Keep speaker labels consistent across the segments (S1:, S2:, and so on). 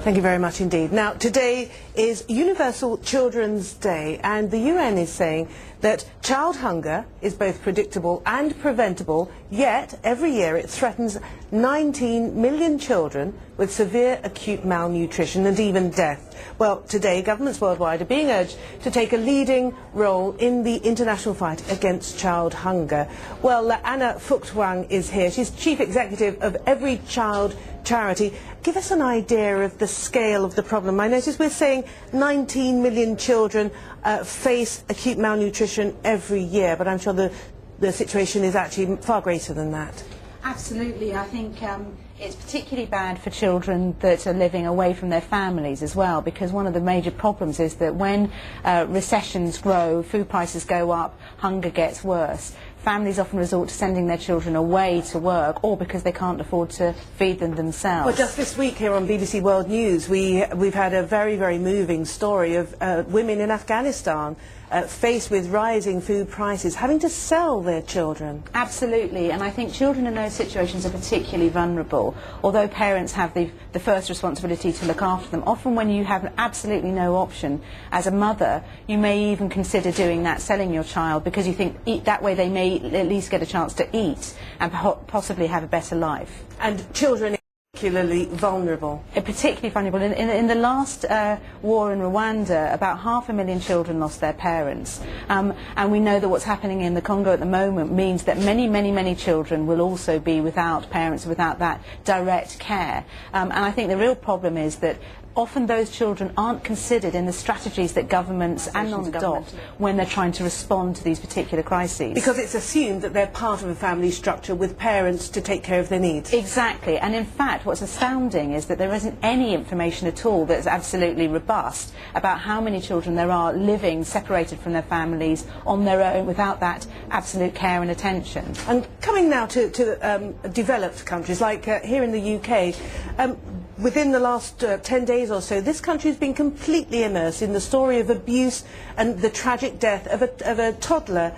S1: Thank you very much indeed. Now, today is Universal Children's Day, and the UN is saying that child hunger is both predictable and preventable, yet every year it threatens 19 million children with severe acute malnutrition and even death. Well, today governments worldwide are being urged to take a leading role in the international fight against child hunger. Well, Anna Fuchtwang is here. She's Chief Executive of EveryChild charity. Give us an idea of the scale of the problem. I notice we're saying 19 million children face acute malnutrition every year, but I'm sure the situation is actually far greater than that.
S2: Absolutely. I think it's particularly bad for children that are living away from their families as well, because one of the major problems is that when recessions grow, food prices go up, hunger gets worse. Families often resort to sending their children away to work, or because they can't afford to feed them themselves.
S1: Well, just this week here on BBC World News, we've had a very, very moving story of women in Afghanistan faced with rising food prices, having to sell their children.
S2: Absolutely, and I think children in those situations are particularly vulnerable. Although parents have the first responsibility to look after them, often when you have absolutely no option as a mother, you may even consider doing that, selling your child, because you think that way they may at least get a chance to eat and possibly have a better life.
S1: And children particularly vulnerable.
S2: Particularly vulnerable. In the last war in Rwanda, about 500,000 children lost their parents. And we know that what's happening in the Congo at the moment means that many children will also be without parents, without that direct care. And I think the real problem is that often those children aren't considered in the strategies that governments and non-adopt when they're trying to respond to these particular crises.
S1: Because it's assumed that they're part of a family structure with parents to take care of their needs.
S2: Exactly, and in fact what's astounding is that there isn't any information at all that's absolutely robust about how many children there are living separated from their families on their own without that absolute care and attention.
S1: And coming now to developed countries like here in the UK, within the last 10 days or so, this country has been completely immersed in the story of abuse and the tragic death of a toddler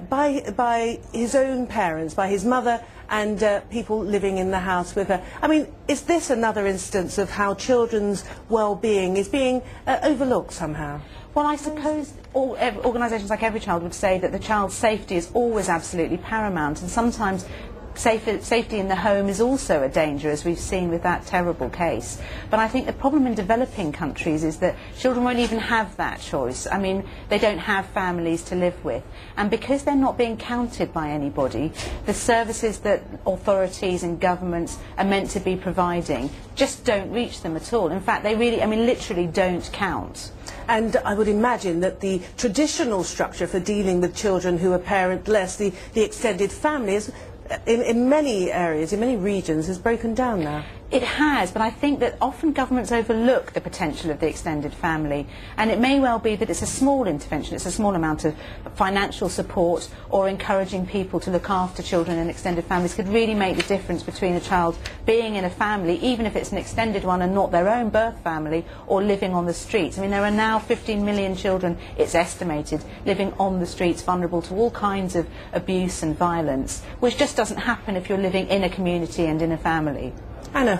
S1: by his own parents, by his mother and people living in the house with her. I mean, is this another instance of how children's well-being is being overlooked somehow?
S2: Well, I suppose organisations like EveryChild would say that the child's safety is always absolutely paramount, and sometimes safety in the home is also a danger, as we've seen with that terrible case. But I think the problem in developing countries is that children won't even have that choice. I mean, they don't have families to live with. And because they're not being counted by anybody, the services that authorities and governments are meant to be providing just don't reach them at all. In fact, they really, I mean, literally don't count.
S1: And I would imagine that the traditional structure for dealing with children who are parentless, the extended family, is in many areas, in many regions, has broken down now. It
S2: has, but I think that often governments overlook the potential of the extended family, and it may well be that it's a small intervention, it's a small amount of financial support or encouraging people to look after children in extended families could really make the difference between a child being in a family, even if it's an extended one and not their own birth family, or living on the streets. I mean, there are now 15 million children, it's estimated, living on the streets, vulnerable to all kinds of abuse and violence, which just doesn't happen if you're living in a community and in a family.
S1: Anna